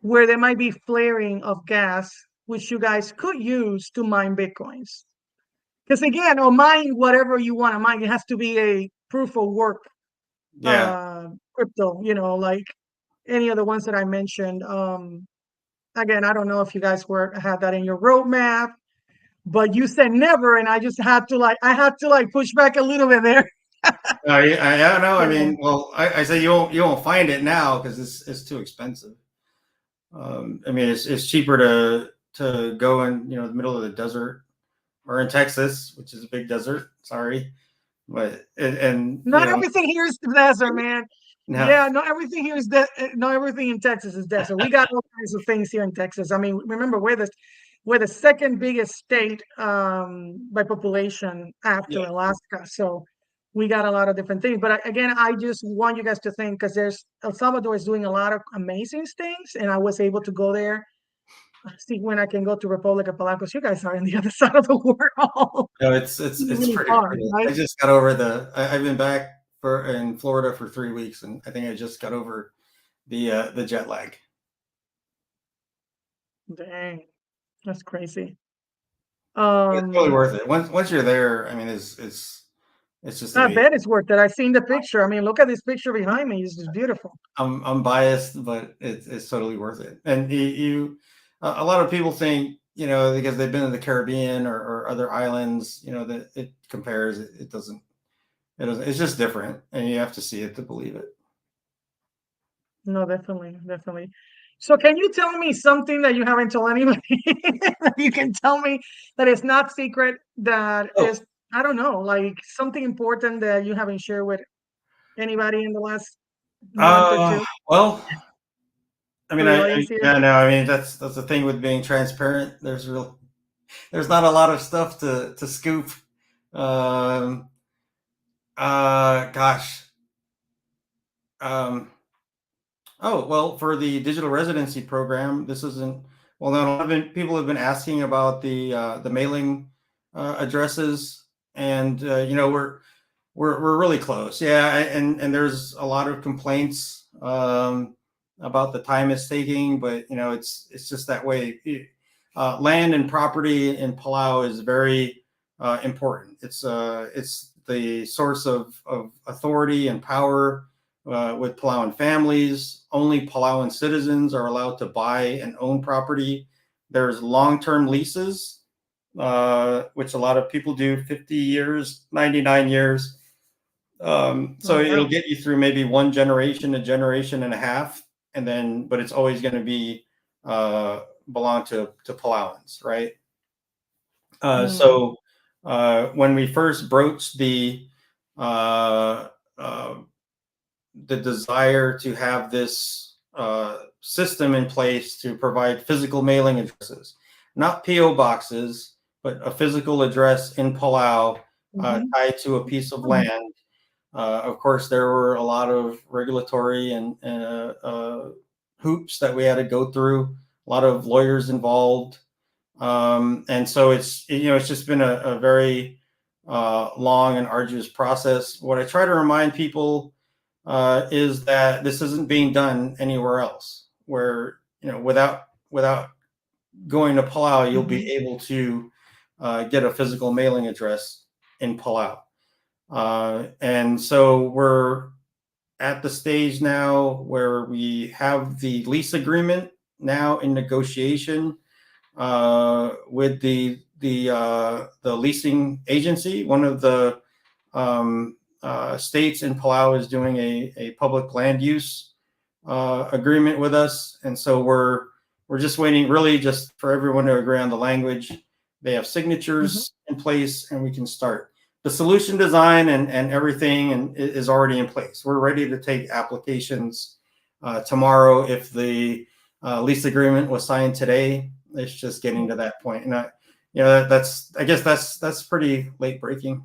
where there might be flaring of gas, which you guys could use to mine bitcoins. Because again, or mine whatever you want to mine, it has to be a proof of work Yeah. crypto. Like any of the ones that I mentioned. Again, I don't know if you guys had that in your roadmap, but you said never, and I just had to push back a little bit there. I don't know. I Yeah. mean, well, I say you won't find it now because it's too expensive. I mean, it's cheaper to go in the middle of the desert or in Texas, which is a big desert. Sorry, but and Not everything here is the desert, man. no, Yeah, not everything here is not everything in Texas is desert. We got all kinds of things here in Texas. I mean, remember we're the second biggest state by population yeah, after Alaska. So we got a lot of different things. But again, I just want you guys to think because El Salvador is doing a lot of amazing things, and I was able to go there. See when I can go to Republic of Palau because you guys are on the other side of the world. no, it's Really pretty far, brutal. right? I just got over I've been back in Florida for 3 weeks, and I think I just got over the jet lag. Dang, that's crazy. It's totally Um, worth it. Once you're there, I mean, it's just I amazing. bet it's worth it. I've seen the picture. I mean, look at this picture behind me. It's just beautiful. I'm biased, but it's totally worth it. And a lot of people think because they've been in the Caribbean or other islands, that it compares. It doesn't. It doesn't. It's just different, and you have to see it to believe it. No, definitely, definitely. So, can you tell me something that you haven't told anybody? That you can tell me that is not secret. That Oh, is, I don't know, like something important that you haven't shared with anybody in the last month or two well, I for mean, the audience here. yeah, no, I mean that's the thing with being transparent. There's not a lot of stuff to scoop. Um, gosh. Um, Oh, well, for the digital residency program, this isn't well known. A lot of people have been asking about the mailing addresses, and we're really close. Yeah, and there's a lot of complaints about the time it's taking, but it's just that way. Land and property in Palau is very important. It's the source of authority and power with Palauan families. Only Palauan citizens are allowed to buy and own property. There's long-term leases, which a lot of people do, 50 years, 99 years. Oh, So it'll wow. get you through maybe one generation, a generation and a half, but it's always going to be belong to Palauans, right? Mm, So when we first broached uh, uh, the desire to have this system in place to provide physical mailing addresses, not PO boxes, but a physical address in Palau mhm. tied to a piece of Mm, land. Of course, there were a lot of regulatory and hoops that we had to go through. A lot of lawyers involved, and so it's just been a very long and arduous process. What I try to remind people is that this isn't being done anywhere else, where without going to Palau, you'll be able to get a physical mailing address in Palau. And so we're at the stage now where we have the lease agreement now in negotiation with the leasing agency. One of the states in Palau is doing a public land use agreement with us, and so we're just waiting, really, just for everyone to agree on the language. They have signatures in place, and we can start. The solution design and everything is already in place. We're ready to take applications tomorrow. If the lease agreement was signed today, it's just getting to that point. And I guess that's pretty late breaking.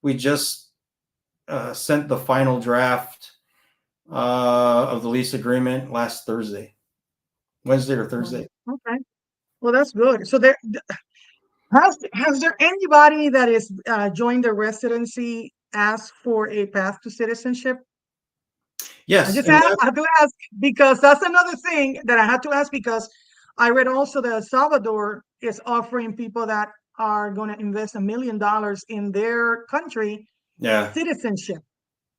We just sent the final draft of the lease agreement last Wednesday or Thursday. Okay, well, that's good. So has there anybody that is joined the residency asked for a path to citizenship? Yes, I have to ask because that's another thing that I had to ask, because I read also that El Salvador is offering people that are going to invest $1 million in their country citizenship.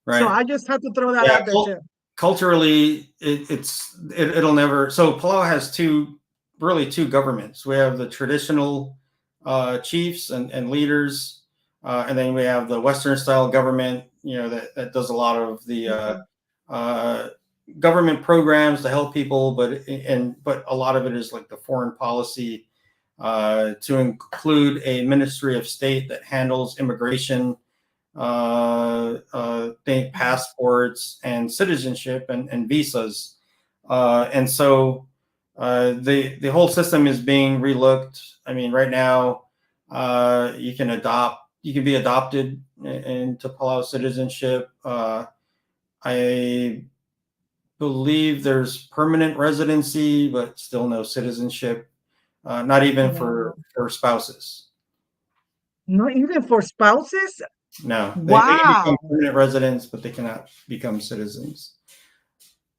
Right. So I just have to throw that out there too. Culturally, it'll never. So Palau has two governments. We have the traditional chiefs and leaders, and then we have the Western style government. That does a lot of the government programs to help people, but a lot of it is like the foreign policy, to include a Ministry of State that handles immigration, passports and citizenship and visas, and so the whole system is being relooked. I mean, right now, you can be adopted into Palau citizenship. I believe there's permanent residency, but still no citizenship. Not even for spouses. Not even for spouses? No. Wow. They can become permanent residents, but they cannot become citizens.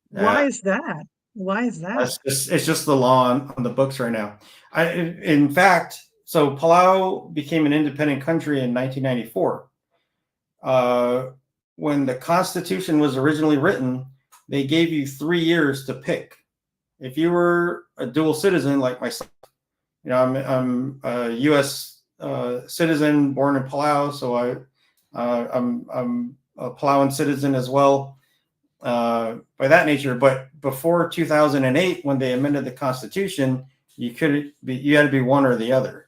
Why is that? Why is that? It's just the law on the books right now. In fact, so Palau became an independent country in 1994. When the Constitution was originally written, they gave you 3 years to pick. If you were a dual citizen like myself, I'm a U.S. Citizen born in Palau, so I'm a Palauan citizen as well, by that nature. But before 2008, when they amended the Constitution, you had to be one or the other.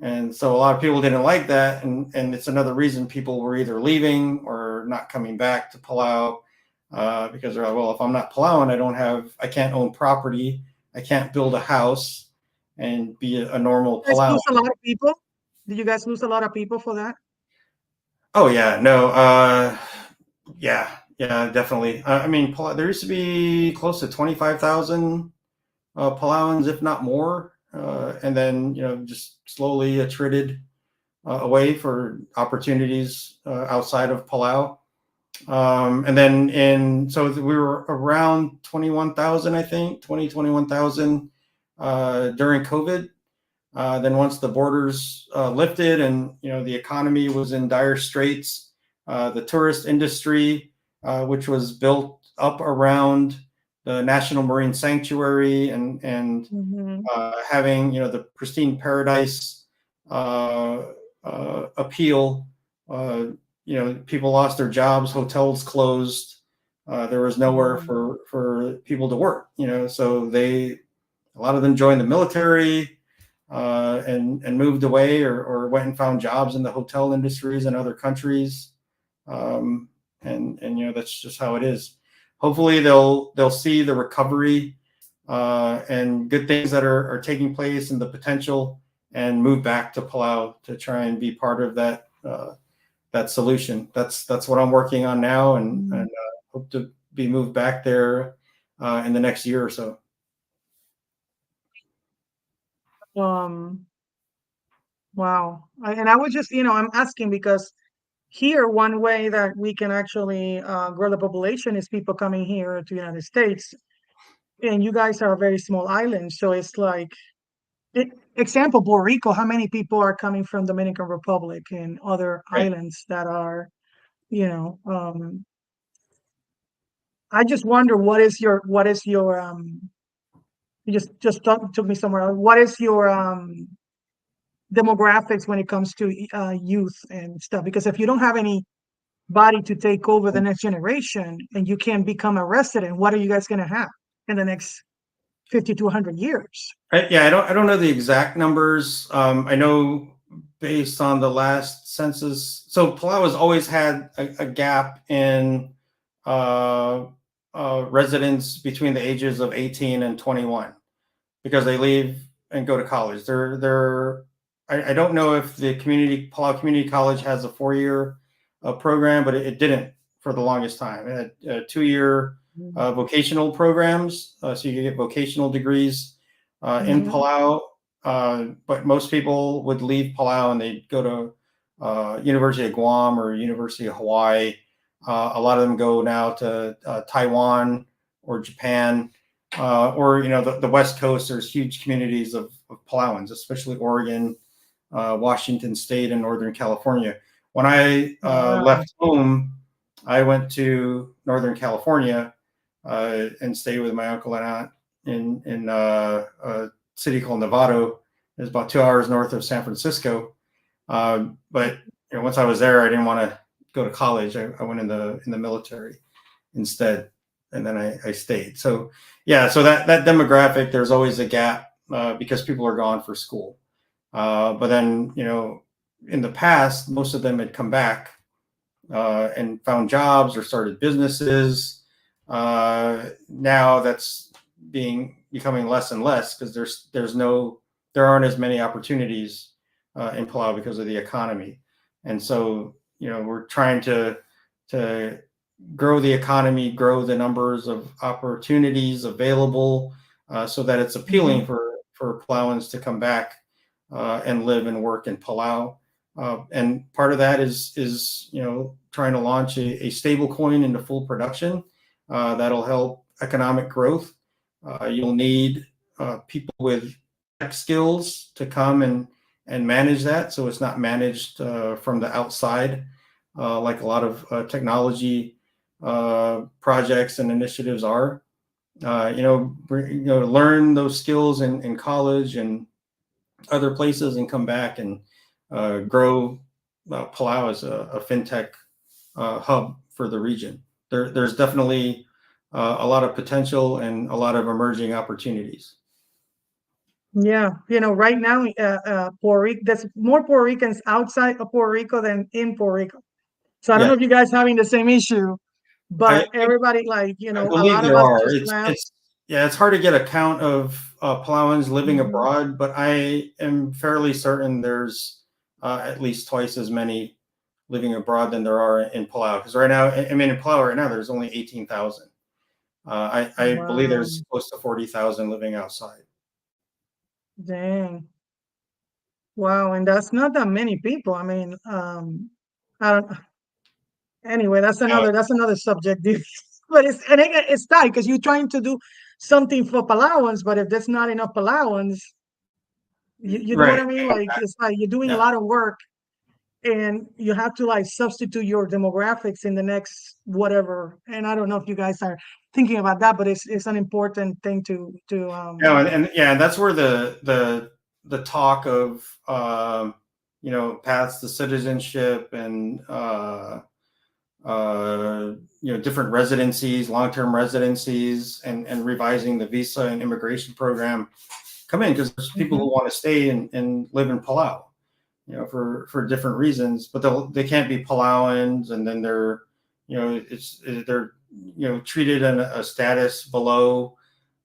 And so a lot of people didn't like that, and it's another reason people were either leaving or not coming back to Palau, because they're like, well, if I'm not Palauan, I can't own property, I can't build a house and be a normal Palauan. Did you guys lose a lot of people? Did you guys lose a lot of people for that? Oh yeah, no, yeah, definitely. I mean, there used to be close to 25,000 Palauans, if not more. And then, just slowly attrited away for opportunities outside of Palau. And then so we were around 21,000, I think, 21,000 during COVID. Then once the borders lifted and, the economy was in dire straits, the tourist industry, which was built up around the National Marine Sanctuary and having, the pristine paradise appeal, people lost their jobs, hotels closed, there was nowhere for people to work, so a lot of them joined the military and moved away or went and found jobs in the hotel industries in other countries, and that's just how it is. Hopefully they'll see the recovery and good things that are taking place and the potential, and move back to Palau to try and be part of that solution. That's what I'm working on now, and hope to be moved back there in the next year or so. Wow. And I was just, I'm asking because here, one way that we can actually grow the population is people coming here to the United States. and you guys are a very small island, so it's like, example, Puerto Rico, how many people are coming from Dominican Republic and other Right. islands that are, you know, I just wonder what is your you just took me somewhere else. What is your demographics when it comes to youth and stuff? Because if you don't have anybody to take over the next generation and you can't become a resident, what are you guys going to have in the next 50 to 100 years? Yeah, I don't know the exact numbers. I know based on the last census, so Palau has always had a gap in uh, residents between the ages of 18 and 21 because they leave and go to college. I don't know if the Palau Community College has a 4-year program, but it didn't for the longest time. It had 2-year vocational programs, so you could get vocational degrees in Palau. But most people would leave Palau and they'd go to University of Guam or University of Hawaii. A lot of them go now to Taiwan or Japan. Or the West Coast. There's huge communities of Palauans, especially Oregon, Washington State, and Northern California. When I left home, I went to Northern California and stayed with my uncle and aunt in a city called Novato. It's about 2 hours north of San Francisco. But once I was there, I didn't want to go to college. I went in the military instead, and then I stayed. So yeah, so that demographic, there's always a gap because people are gone for school. But then in the past, most of them had come back and found jobs or started businesses. Now that's becoming less and less because there aren't as many opportunities in Palau because of the economy, and so we're trying to grow the economy, grow the numbers of opportunities available, so that it's appealing for Palauans to come back and live and work in Palau. And part of that is trying to launch a stable coin into full production that'll help economic growth. You'll need people with tech skills to come and manage that, so it's not managed from the outside like a lot of technology projects and initiatives are. Learn those skills in college and other places and come back and grow Palau as a fintech hub for the region. There's definitely a lot of potential and a lot of emerging opportunities. Yeah, right now, Puerto Rico, there's more Puerto Ricans outside of Puerto Rico than in Puerto Rico. So I don't know if you guys having the same issue, but everybody I a believe lot of there us are. just left. It's hard to get a count of Palauans living abroad, but I am fairly certain there's at least twice as many living abroad than there are in Palau. Because right now, in Palau right now, there's only 18,000. I believe there's close to 40,000 living outside. Dang. Wow, and that's not that many people. I mean, I don't. Anyway, that's another subject. But it's tight because you're trying to do something for Palauans, but if there's not enough Palauans, you know what I mean? Like it's like you're doing a lot of work, and you have to like substitute your demographics in the next whatever. And I don't know if you guys are thinking about that, but it's an important thing to. And that's where the talk of paths to citizenship and different residencies, long-term residencies, and revising the visa and immigration program come in because there's people who want to stay and live in Palau, for different reasons, but they can't be Palauans, and then they're treated in a status below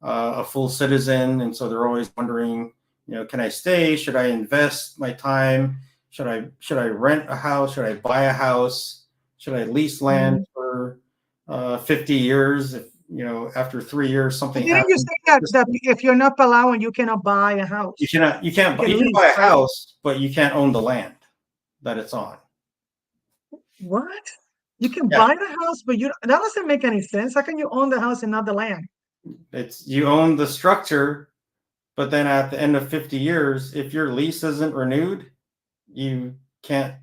a full citizen, and so they're always wondering, can I stay? Should I invest my time? Should I rent a house? Should I buy a house? Should I lease land for 50 years? If after 3 years something Didn't happens, you say that if you're not Palauan, you cannot buy a house? you can buy a house, but you can't own the land that it's on. What? You can buy the house, but that doesn't make any sense. How can you own the house and not the land? It's you own the structure, but then at the end of 50 years, if your lease isn't renewed, you can't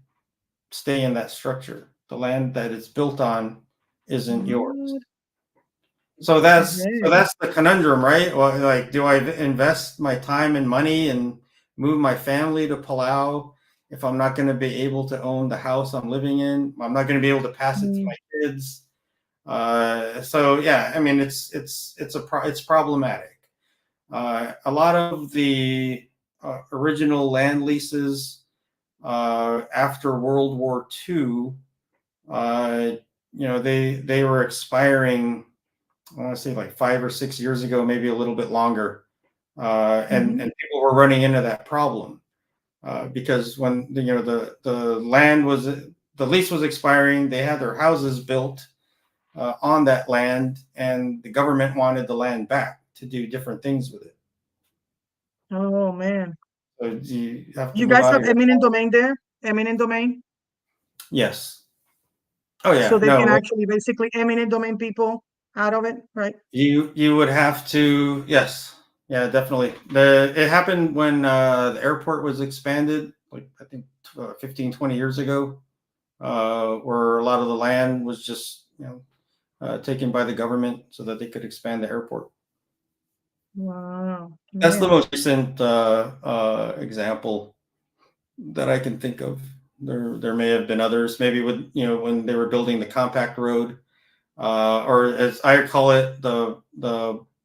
stay in that structure. The land that it's built on isn't yours. What? So Okay. that's the conundrum, right? Well, like, do I invest my time and money and move my family to Palau if I'm not going to be able to own the house I'm living in? I'm not going to be able to pass it to Mm. my kids. So yeah, I mean, it's problematic. A lot of the original land leases after World War II, they were expiring. I want to say like 5 or 6 years ago, maybe a little bit longer, Mhm. and people were running into that problem because when the land was the lease was expiring, they had their houses built on that land, and the government wanted the land back to do different things with it. Oh man. So you have to You move guys out of have your eminent home. domain there? Eminent domain? Yes. Oh So yeah. they can No. actually basically eminent domain people out of it, right? You would have to, yes. Yeah, definitely. It happened when the airport was expanded, like I think 15, 20 years ago, where a lot of the land was just taken by the government so that they could expand the airport. Wow, That's the man. most recent example that I can think of. There may have been others, maybe with when they were building the compact road, or as I call it, the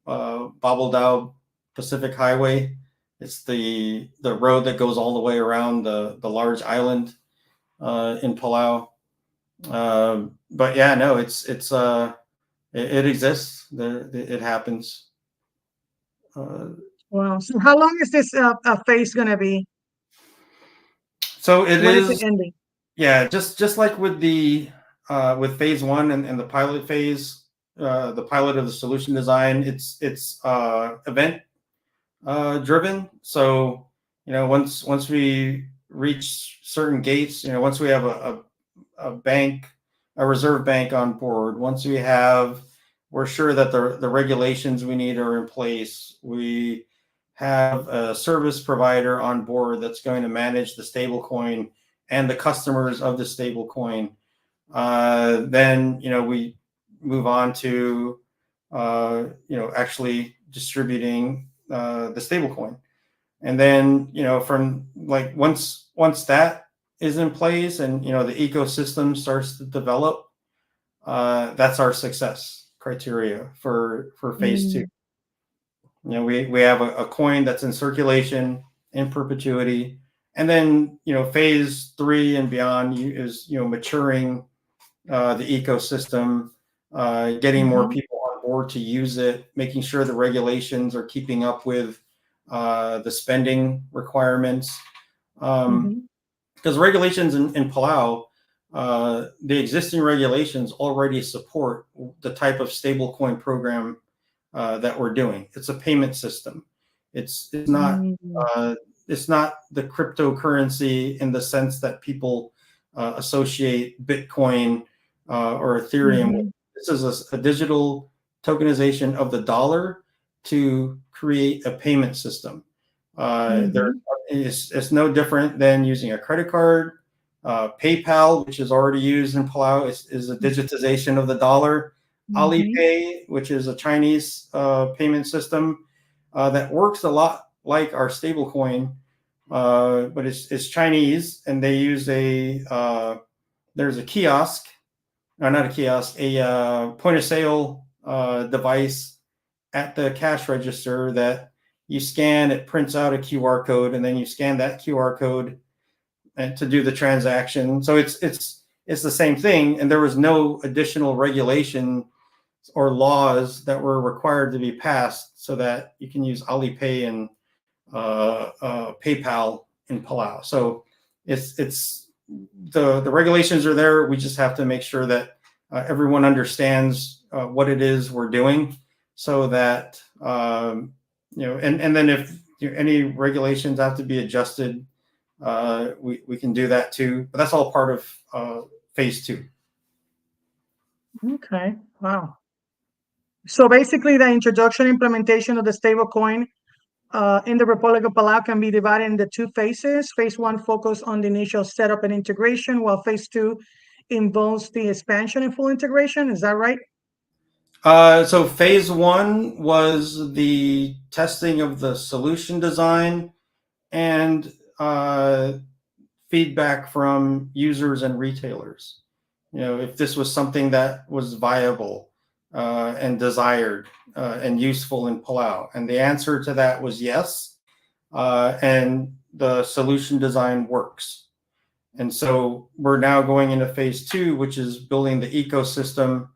Babeldaob Pacific Highway. It's the road that goes all the way around the large island in Palau. But yeah, no, it exists. It happens. Uh, Wow. So how long is this phase gonna be? so it When is it is. ending? Yeah, just like with the with phase one and the pilot phase, the pilot of the solution design, it's event driven. So once we reach certain gates, once we have a bank, a reserve bank on board, once we're sure that the regulations we need are in place. We have a service provider on board that's going to manage the stable coin and the customers of the stable coin. Then we move on to actually distributing the stable coin, and then from like once that is in place and the ecosystem starts to develop, that's our success criteria for phase two. Mm, We have a coin that's in circulation in perpetuity, and then phase three and beyond is maturing the ecosystem, getting more mhm, people on board to use it, making sure the regulations are keeping up with the spending requirements. mhm, Because regulations in Palau, the existing regulations already support the type of stablecoin program that we're doing. It's a payment system. It's not mm, uh, it's not the cryptocurrency in the sense that people associate Bitcoin or Ethereum with. mhm, This is a digital tokenization of the dollar to create a payment system. There mhm, it's no different than using a credit card. PayPal, which is already used in Palau, is a digitization of the dollar. mhm, Alipay, which is a Chinese payment system that works a lot like our stablecoin, but it's Chinese, and they use there's a kiosk, or not a kiosk, a point of sale device at the cash register that you scan. It prints out a QR code, and then you scan that QR code and to do the transaction. So it's the same thing, and there was no additional regulation or laws that were required to be passed so that you can use Alipay and PayPal in Palau. So it's the regulations are there. We just have to make sure that everyone understands what it is we're doing, so that and then if any regulations have to be adjusted, we can do that too. But that's all part of phase two. okay. Wow. So basically, the introduction implementation of the stablecoin in the Republic of Palau can be divided into two phases. Phase one focused on the initial setup and integration, while phase two involves the expansion and full integration. Is that right? So phase one was the testing of the solution design and feedback from users and retailers. If this was something that was viable and desired and useful in Palau. And the answer to that was yes. And the solution design works. And so we're now going into phase two, which is building the ecosystem.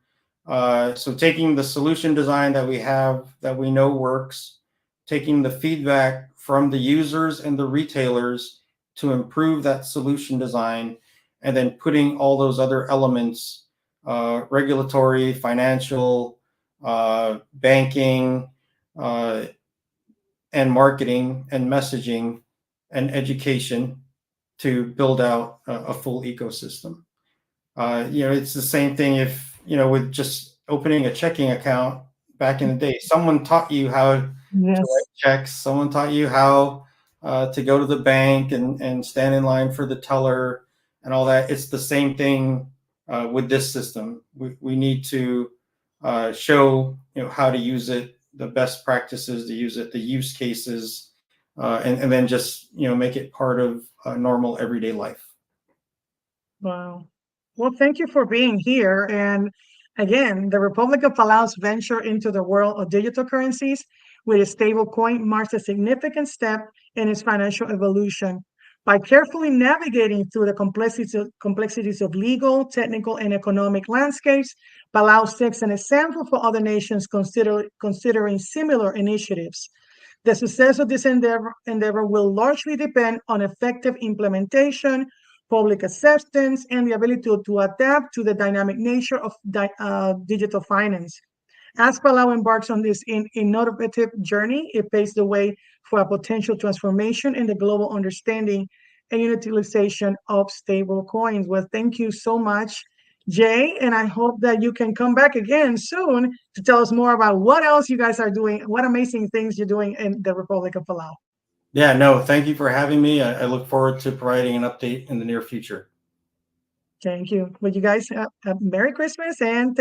So taking the solution design that we have, that we know works, taking the feedback from the users and the retailers to improve that solution design, and then putting all those other elements, regulatory, financial, banking, and marketing and messaging and education to build out a full ecosystem. It's the same thing if, with just opening a checking account back in the day. Someone taught you how to Yes. write checks. Someone taught you how to go to the bank and stand in line for the teller and all that. It's the same thing with this system. We need to show how to use it, the best practices to use it, the use cases, and then just make it part of normal everyday life. Wow. Well, thank you for being here. And again, the Republic of Palau's venture into the world of digital currencies with a stable coin marks a significant step in its financial evolution. By carefully navigating through the complexities of legal, technical, and economic landscapes, Palau sets an example for other nations considering similar initiatives. The success of this endeavor will largely depend on effective implementation, public acceptance, and the ability to adapt to the dynamic nature of digital finance. As Palau embarks on this innovative journey, it paves the way for a potential transformation in the global understanding and utilization of stable coins. Well, thank you so much, Jay, and I hope that you can come back again soon to tell us more about what else you guys are doing, what amazing things you're doing in the Republic of Palau. Yeah, no, thank you for having me. I look forward to providing an update in the near future. Thank you. Well, you guys have Merry Christmas and